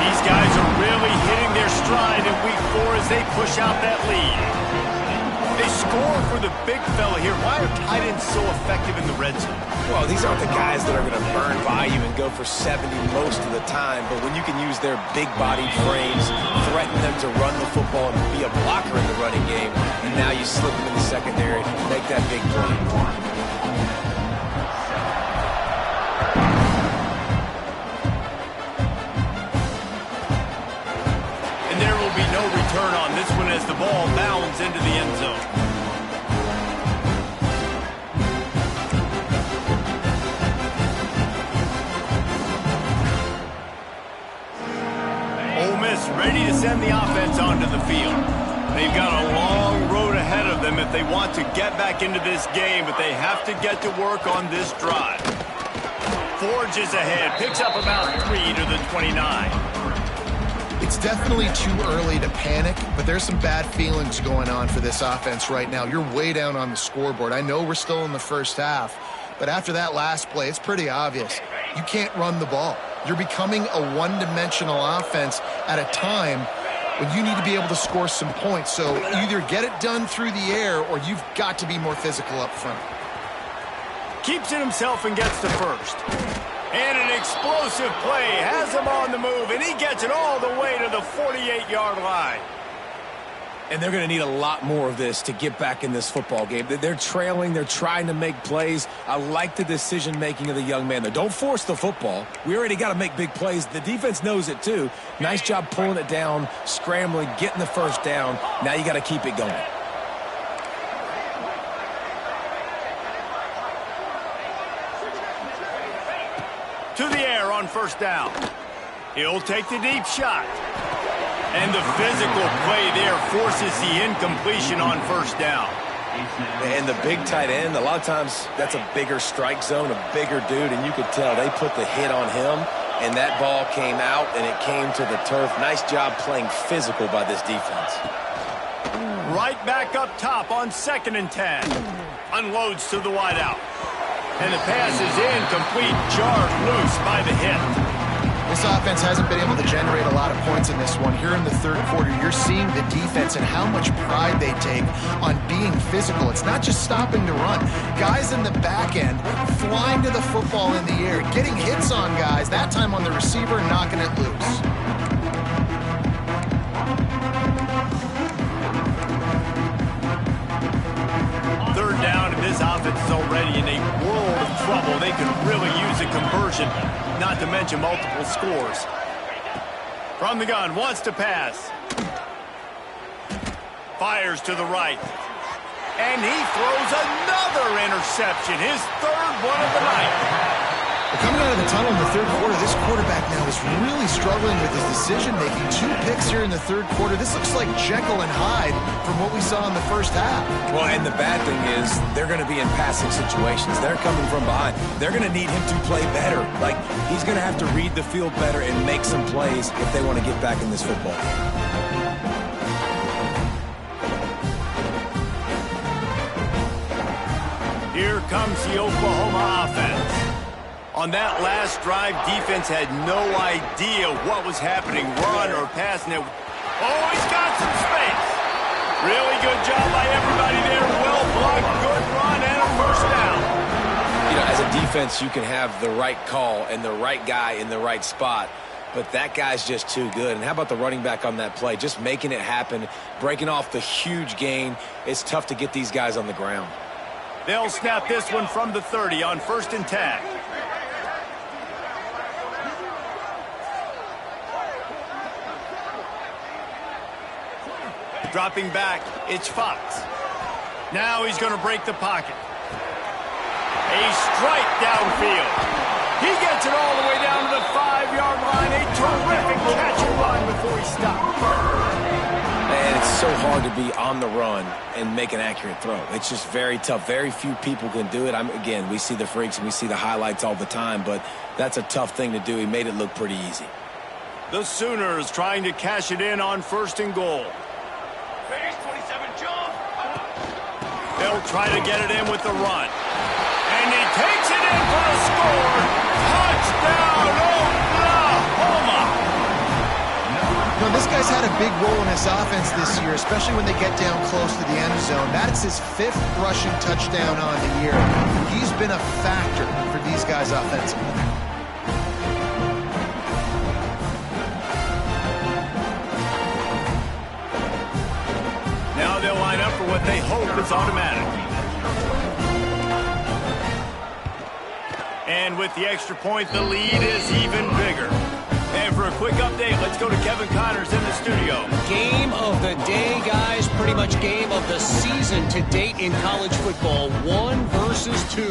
These guys are really hitting their stride in week 4 as they push out that lead. They score for the big fella here. Why are tight ends so effective in the red zone? Well, these aren't the guys that are going to burn by you and go for 70 most of the time, but when you can use their big-bodied frames, threaten them to run the football and be a blocker in the running game, and now you slip them in the secondary, make that big play. No return on this one as the ball bounds into the end zone. Ole Miss ready to send the offense onto the field. They've got a long road ahead of them if they want to get back into this game, but they have to get to work on this drive. Forges ahead, picks up about 3 to the 29. It's definitely too early to panic, but there's some bad feelings going on for this offense right now. You're way down on the scoreboard. I know we're still in the first half, but after that last play, it's pretty obvious. You can't run the ball. You're becoming a one-dimensional offense at a time when you need to be able to score some points. So either get it done through the air or you've got to be more physical up front. Keeps it himself and gets to first. And an explosive play has him on the move, and he gets it all the way to the 48-yard line. And they're going to need a lot more of this to get back in this football game. They're trailing. They're trying to make plays. I like the decision-making of the young man there. Don't force the football. We already got to make big plays. The defense knows it, too. Nice job pulling it down, scrambling, getting the first down. Now you got to keep it going. To the air on first down. He'll take the deep shot. And the physical play there forces the incompletion on first down. And the big tight end, a lot of times that's a bigger strike zone, a bigger dude, and you could tell they put the hit on him, and that ball came out, and it came to the turf. Nice job playing physical by this defense. Right back up top on 2nd and 10. Unloads to the wideout. And the pass is incomplete, jarred loose by the hit. This offense hasn't been able to generate a lot of points in this one. Here in the third quarter, you're seeing the defense and how much pride they take on being physical. It's not just stopping to run. Guys in the back end flying to the football in the air, getting hits on guys, that time on the receiver, knocking it loose. Third down, and this offense is already in a world of trouble. They could really use a conversion, not to mention multiple scores. From the gun, wants to pass. Fires to the right. And he throws another interception, his third one of the night. Coming out of the tunnel in the third quarter, this quarterback now is really struggling with his decision-making. 2 picks here in the third quarter. This looks like Jekyll and Hyde from what we saw in the first half. Well, and the bad thing is they're going to be in passing situations. They're coming from behind. They're going to need him to play better. Like, he's going to have to read the field better and make some plays if they want to get back in this football game. Here comes the Oklahoma offense. On that last drive, defense had no idea what was happening, run or pass. And he's got some space. Really good job by everybody there. Well blocked, good run, and a first down. You know, as a defense, you can have the right call and the right guy in the right spot, but that guy's just too good. And how about the running back on that play? Just making it happen, breaking off the huge gain. It's tough to get these guys on the ground. They'll snap this one from the 30 on 1st and 10. Dropping back, it's Fox. Now he's going to break the pocket. A strike downfield. He gets it all the way down to the 5-yard line. A terrific catch and run before he stops. And it's so hard to be on the run and make an accurate throw. It's just very tough. Very few people can do it. Again, we see the freaks and we see the highlights all the time, but that's a tough thing to do. He made it look pretty easy. The Sooners trying to cash it in on 1st and goal. Phase 27 jump. They'll try to get it in with the run. And he takes it in for the score. Touchdown, Oklahoma! You know, this guy's had a big role in this offense this year, especially when they get down close to the end zone. That's his 5th rushing touchdown on the year. He's been a factor for these guys offensively. Now they'll line up for what they hope is automatic. And with the extra point, the lead is even bigger. And for a quick update, let's go to Kevin Connors in the studio. Game of the day, guys. Pretty much game of the season to date in college football. 1 versus 2.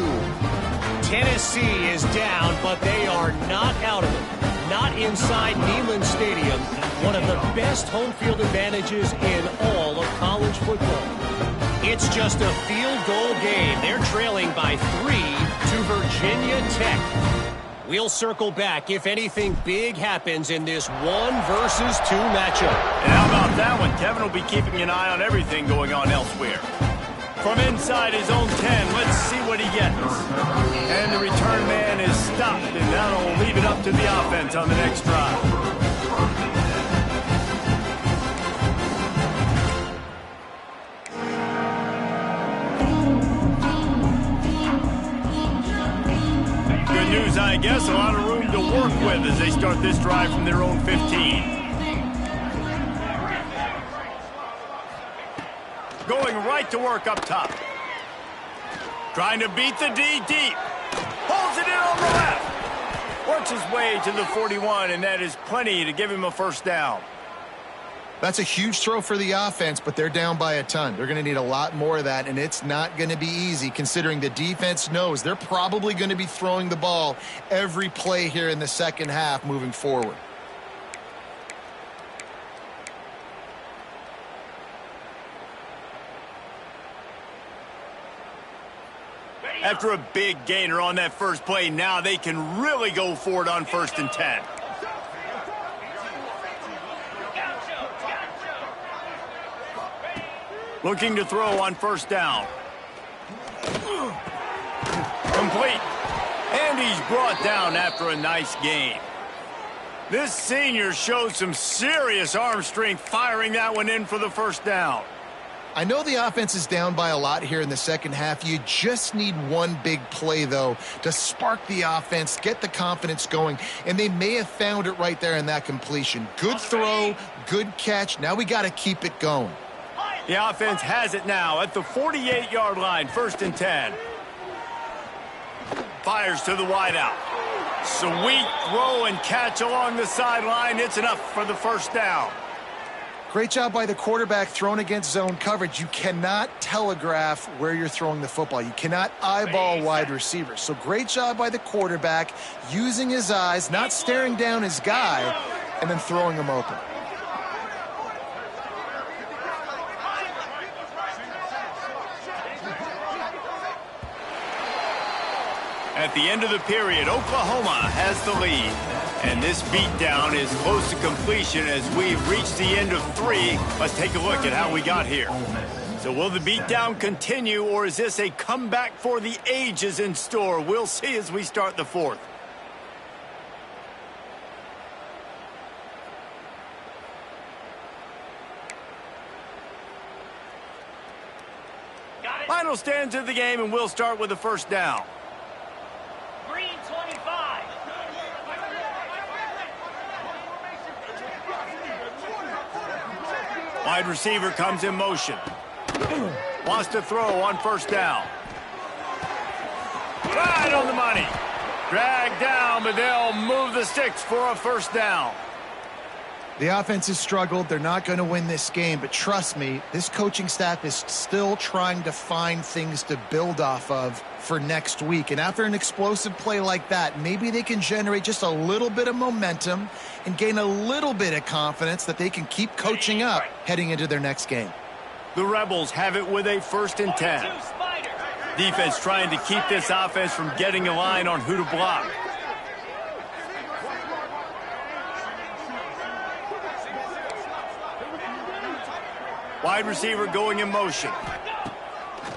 Tennessee is down, but they are not out of it. Not inside Neyland Stadium. One of the best home field advantages in all of college football. It's just a field goal game. They're trailing by 3 to Virginia Tech. We'll circle back if anything big happens in this 1 versus 2 matchup. And how about that one? Kevin will be keeping an eye on everything going on elsewhere. From inside his own 10, let's see what he gets. And the return man is stopped, and that'll leave it up to the offense on the next drive. Good news, I guess. A lot of room to work with as they start this drive from their own 15. Going right to work up top. Trying to beat the D deep. Holds it in on the left. Works his way to the 41, and that is plenty to give him a first down. That's a huge throw for the offense, but they're down by a ton. They're going to need a lot more of that, and it's not going to be easy considering the defense knows they're probably going to be throwing the ball every play here in the second half moving forward. After a big gainer on that first play, now they can really go for it on 1st and 10. Looking to throw on 1st down. Complete. And he's brought down after a nice gain. This senior showed some serious arm strength firing that one in for the 1st down. I know the offense is down by a lot here in the second half. You just need one big play, though, to spark the offense, get the confidence going, and they may have found it right there in that completion. Good throw, good catch. Now we got to keep it going. The offense has it now at the 48-yard line, 1st and 10. Fires to the wideout. Sweet throw and catch along the sideline. It's enough for the 1st down. Great job by the quarterback thrown against zone coverage. You cannot telegraph where you're throwing the football. You cannot eyeball wide receivers. So great job by the quarterback using his eyes, not staring down his guy, and then throwing him open. At the end of the period, Oklahoma has the lead. And this beatdown is close to completion as we've reached the end of 3. Let's take a look at how we got here. So will the beatdown continue, or is this a comeback for the ages in store? We'll see as we start the 4th. Final stands of the game, and we'll start with the 1st down. Green 25. Wide receiver comes in motion. Wants to throw on 1st down. Right on the money. Dragged down, but they'll move the sticks for a 1st down. The offense has struggled. They're not going to win this game, but trust me, this coaching staff is still trying to find things to build off of for next week. And after an explosive play like that, maybe they can generate just a little bit of momentum and gain a little bit of confidence that they can keep coaching up heading into their next game. The Rebels have it with a 1st and 10. Defense trying to keep this offense from getting a line on who to block. Wide receiver going in motion.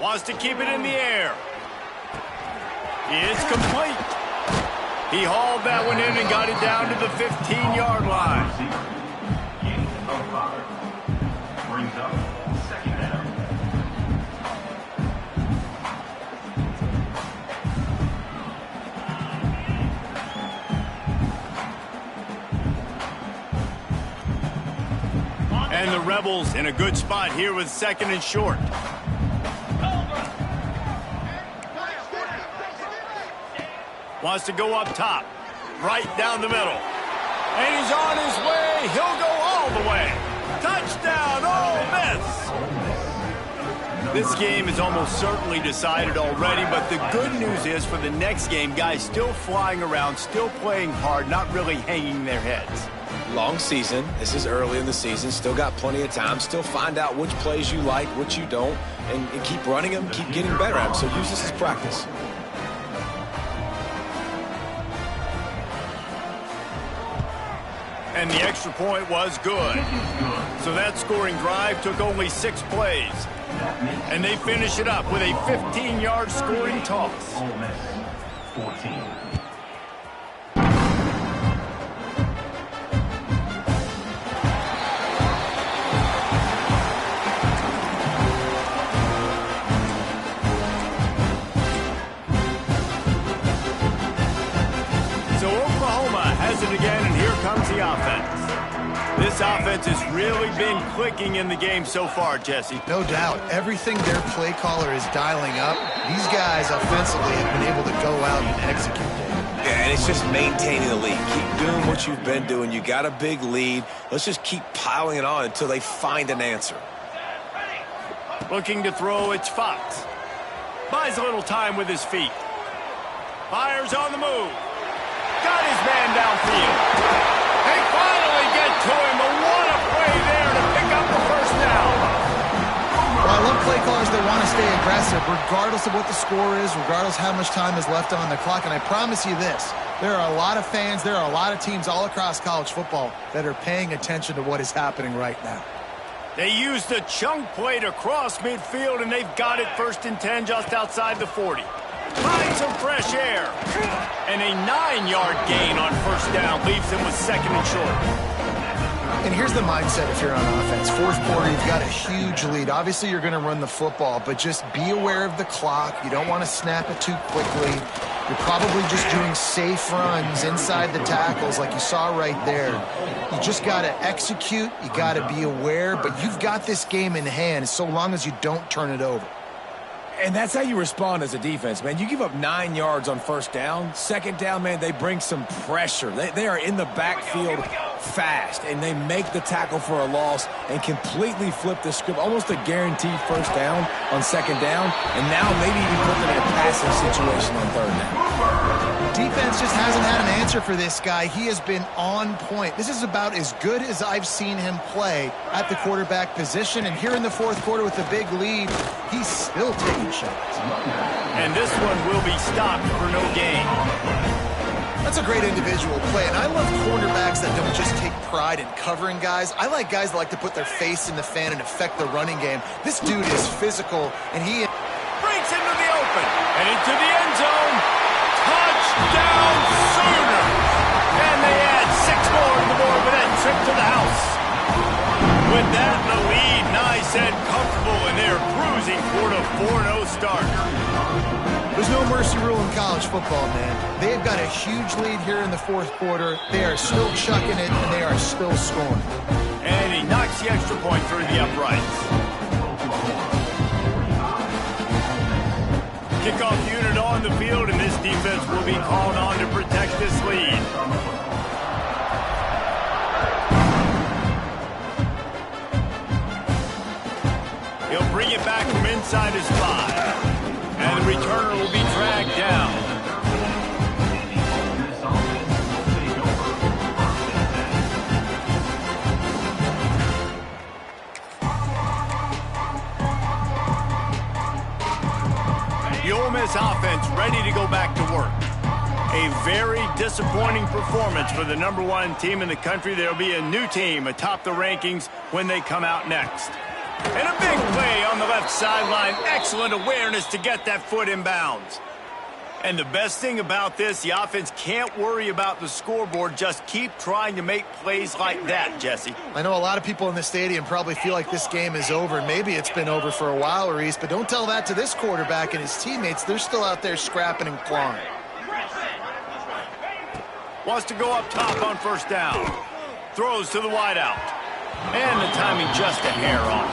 Wants to keep it in the air. It's complete. He hauled that one in and got it down to the 15-yard line. Brings up 2nd down. And the Rebels in a good spot here with 2nd and short. Wants to go up top, right down the middle. And he's on his way. He'll go all the way. Touchdown, Ole Miss! This game is almost certainly decided already, but the good news is for the next game, guys still flying around, still playing hard, not really hanging their heads. long season. This is early in the season. Still got plenty of time. Still find out which plays you like, which you don't, and keep running them, keep getting better at them. So use this as practice. And the extra point was good. So that scoring drive took only 6 plays. And they finish it up with a 15-yard scoring toss. Ole Miss, 14. So Oklahoma has it again, and here comes the offense. This offense has really been clicking in the game so far, Jesse. No doubt. Everything their play caller is dialing up, these guys offensively have been able to go out and execute. Yeah, and it's just maintaining the lead. Keep doing what you've been doing. You got a big lead. Let's just keep piling it on until they find an answer. Looking to throw, it's Fox. Buys a little time with his feet. Fires on the move. Got his man downfield. They finally get to him, but what a play there to pick up the first down. Well, I love play callers that want to stay aggressive, regardless of what the score is, regardless how much time is left on the clock. And I promise you this, there are a lot of fans, there are a lot of teams all across college football that are paying attention to what is happening right now. They used the chunk play to cross midfield, and they've got it 1st and 10 just outside the 40. Find some fresh air. And a 9-yard gain on first down leaves them with 2nd and short. And here's the mindset if you're on offense. 4th quarter, you've got a huge lead. Obviously, you're going to run the football, but just be aware of the clock. You don't want to snap it too quickly. You're probably just doing safe runs inside the tackles like you saw right there. You just got to execute. You got to be aware, but you've got this game in hand so long as you don't turn it over. And that's how you respond as a defense, man. You give up 9 yards on first down. 2nd down, man, they bring some pressure. They are in the backfield fast, and they make the tackle for a loss and completely flip the script. Almost a guaranteed first down on 2nd down, and now maybe even put them in a passing situation on 3rd down. Defense just hasn't had an answer for this guy. He has been on point. This is about as good as I've seen him play at the quarterback position. And here in the 4th quarter with a big lead, he's still taking shots. And this one will be stopped for no gain. That's a great individual play, and I love cornerbacks that don't just take pride in covering guys. I like guys that like to put their face in the fan and affect the running game. This dude is physical, and he Breaks into the open and into the end zone. Touchdown Sooners! And they add 6 more to the board with that trip to the house. With that in the lead, nice and comfortable, and they're cruising toward a 4-0 start. There's no mercy rule in college football, man. They've got a huge lead here in the 4th quarter. They are still chucking it, and they are still scoring. And he knocks the extra point through the uprights. Kickoff unit on the field, and this defense will be called on to protect this lead. He'll bring it back from inside his 5. And the returner will be dragged down. The Ole Miss offense ready to go back to work. A very disappointing performance for the #1 team in the country. There'll be a new team atop the rankings when they come out next. And a big play on the left sideline. Excellent awareness to get that foot in bounds. And the best thing about this, the offense can't worry about the scoreboard. Just keep trying to make plays like that, Jesse. I know a lot of people in the stadium probably feel like this game is over. Maybe it's been over for a while, Reese, but don't tell that to this quarterback and his teammates. They're still out there scrapping and clawing. Wants to go up top on first down. Throws to the wideout. And the timing just a hair off.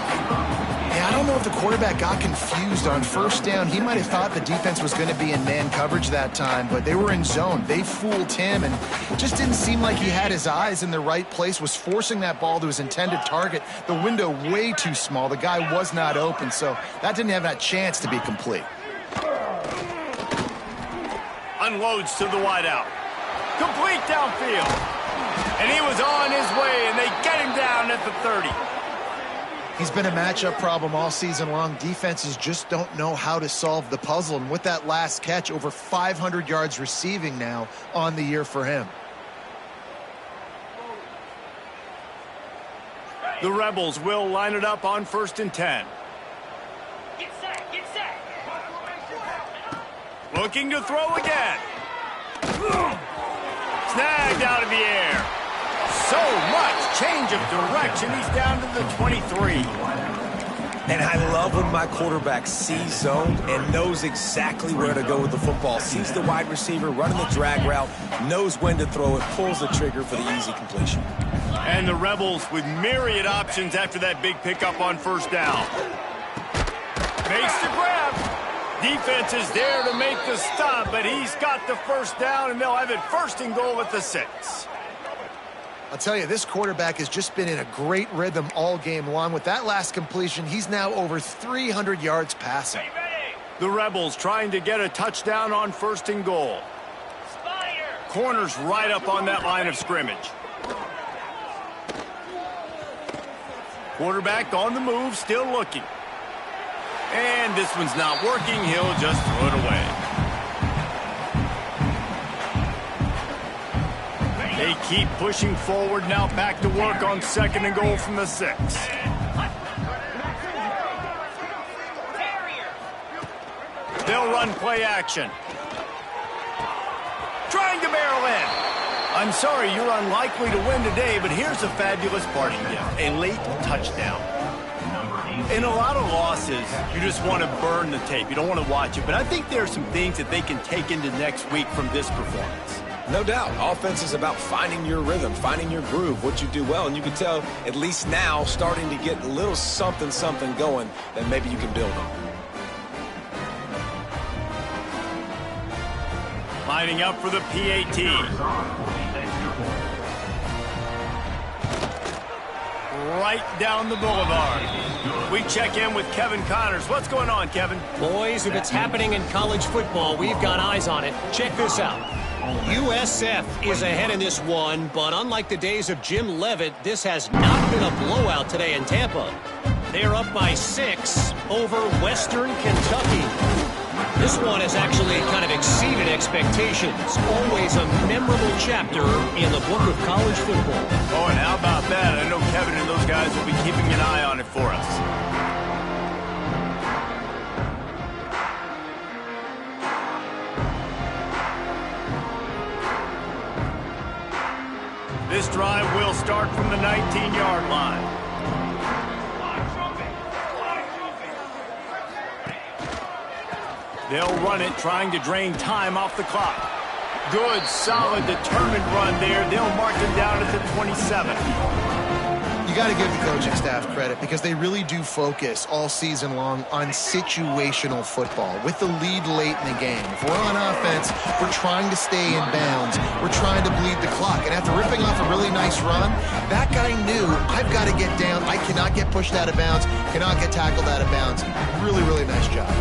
Yeah, I don't know if the quarterback got confused on first down. He might have thought the defense was going to be in man coverage that time, but they were in zone. They fooled him, and it just didn't seem like he had his eyes in the right place, was forcing that ball to his intended target. The window way too small. The guy was not open, so that didn't have that chance to be complete. Unloads to the wideout. Complete downfield. And he was on his way, and they get him down at the 30. He's been a matchup problem all season long. Defenses just don't know how to solve the puzzle. And with that last catch, over 500 yards receiving now on the year for him. The Rebels will line it up on 1st and 10. Get set, get set. Looking to throw again. Snagged out of the air. So much change of direction. He's down to the 23. And I love when my quarterback sees zone and knows exactly where to go with the football. Sees the wide receiver running the drag route, knows when to throw it, pulls the trigger for the easy completion. And the Rebels with myriad options after that big pickup on 1st down. Makes the grab. Defense is there to make the stop, but he's got the 1st down, and they'll have it 1st and goal at the 6. I'll tell you, this quarterback has just been in a great rhythm all game long. With that last completion, he's now over 300 yards passing. The Rebels trying to get a touchdown on 1st and goal. Corners right up on that line of scrimmage. Quarterback on the move, still looking. And this one's not working. He'll just throw it away. They keep pushing forward, now back to work on 2nd and goal from the 6. They'll run play action. Trying to barrel in. I'm sorry, you're unlikely to win today, but here's a fabulous parting gift. A late touchdown. In a lot of losses, you just want to burn the tape. You don't want to watch it. But I think there are some things that they can take into next week from this performance. No doubt. Offense is about finding your rhythm, finding your groove, what you do well. And you can tell, at least now, starting to get a little something going that maybe you can build on. Lining up for the PAT. Right down the boulevard. We check in with Kevin Connors. What's going on, Kevin? Boys, if it's happening in college football, we've got eyes on it. Check this out. USF is ahead in this one, but unlike the days of Jim Leavitt, this has not been a blowout today in Tampa. They're up by 6 over Western Kentucky. This one has actually kind of exceeded expectations. Always a memorable chapter in the book of college football. Oh, and how about that? I know Kevin and those guys will be keeping an eye on it for us. This drive will start from the 19-yard line. They'll run it, trying to drain time off the clock. Good, solid, determined run there. They'll mark him down at the 27. You got to give the coaching staff credit because they really do focus all season long on situational football with the lead late in the game. If we're on offense, we're trying to stay in bounds. We're trying to bleed the clock. And after ripping off a really nice run, that guy knew, I've got to get down. I cannot get pushed out of bounds, cannot get tackled out of bounds. Really, really nice job.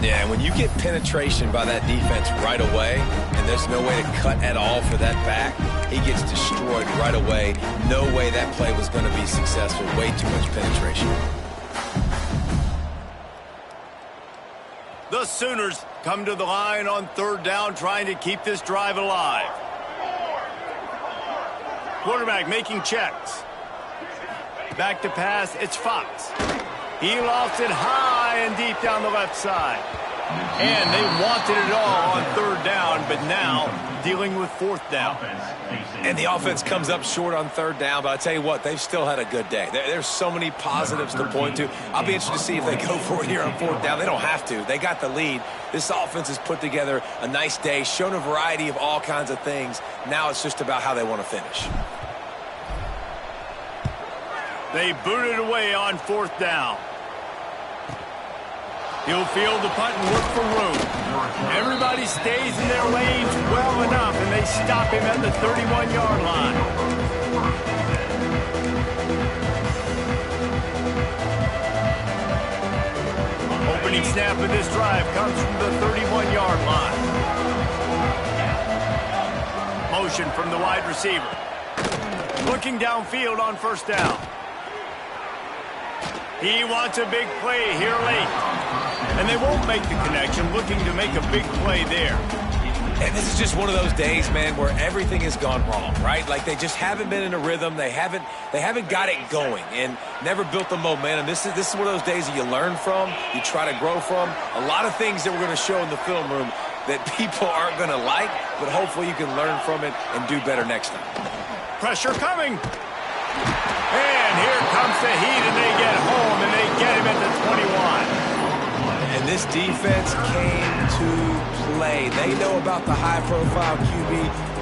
Yeah, and when you get penetration by that defense right away, and there's no way to cut at all for that back, he gets destroyed right away. No way that play was going to be successful. Way too much penetration. The Sooners come to the line on 3rd down, trying to keep this drive alive. Quarterback making checks. Back to pass, it's Fox. He lost it high and deep down the left side. And they wanted it all on 3rd down, but now dealing with 4th down. And the offense comes up short on 3rd down, but I tell you what, they've still had a good day. There's so many positives to point to. I'll be interested to see if they go for it here on 4th down. They don't have to. They got the lead. This offense has put together a nice day, shown a variety of all kinds of things. Now it's just about how they want to finish. They boot it away on 4th down. He'll field the punt and look for room. Everybody stays in their lanes well enough, and they stop him at the 31-yard line. Opening snap of this drive comes from the 31-yard line. Motion from the wide receiver. Looking downfield on first down. He wants a big play here late. And they won't make the connection, looking to make a big play there. And this is just one of those days, man, where everything has gone wrong, right? Like they just haven't been in a rhythm. They haven't got it going and never built the momentum. This is one of those days that you learn from, you try to grow from. A lot of things that we're going to show in the film room that people aren't going to like, but hopefully you can learn from it and do better next time. Pressure coming. And here comes the heat, and they get home, and they get him at the 21. And this defense came to play. They know about the high-profile QB.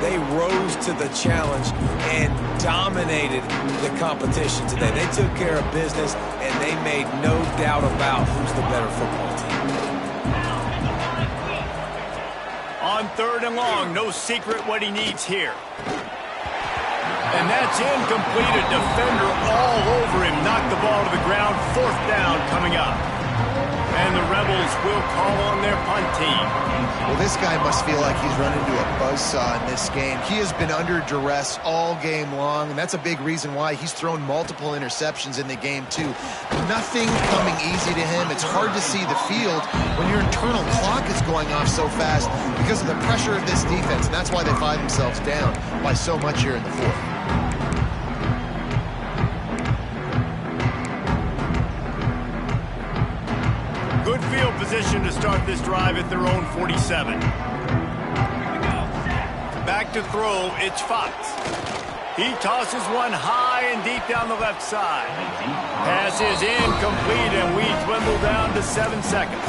They rose to the challenge and dominated the competition today. They took care of business, and they made no doubt about who's the better football team. On 3rd and long, no secret what he needs here. And that's incomplete. A defender all over him. Knocked the ball to the ground. 4th down coming up. And the Rebels will call on their punt team. Well, this guy must feel like he's run into a buzzsaw in this game. He has been under duress all game long, and that's a big reason why he's thrown multiple interceptions in the game, too. Nothing coming easy to him. It's hard to see the field when your internal clock is going off so fast because of the pressure of this defense, and that's why they find themselves down by so much here in the 4th. Good field position to start this drive at their own 47. Back to throw, it's Fox. He tosses one high and deep down the left side. Pass is incomplete, and we dwindle down to 7 seconds.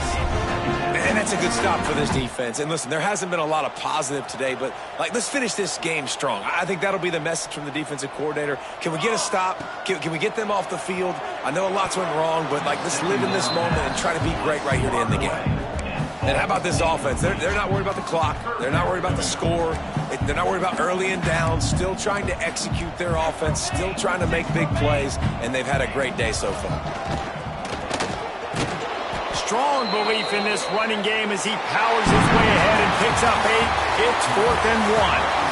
And that's a good stop for this defense. And listen, there hasn't been a lot of positive today, but let's finish this game strong. I think that'll be the message from the defensive coordinator. Can we get a stop? Can we get them off the field? I know a lot's went wrong, but let's live in this moment and try to be great right here to end the game. And how about this offense? They're not worried about the clock. They're not worried about the score. They're not worried about early and down. Still trying to execute their offense. Still trying to make big plays. And they've had a great day so far. Strong belief in this running game as he powers his way ahead and picks up 8. It's 4th and 1.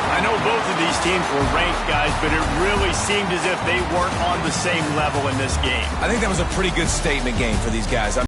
I know both of these teams were ranked, guys, but it really seemed as if they weren't on the same level in this game. I think that was a pretty good statement game for these guys.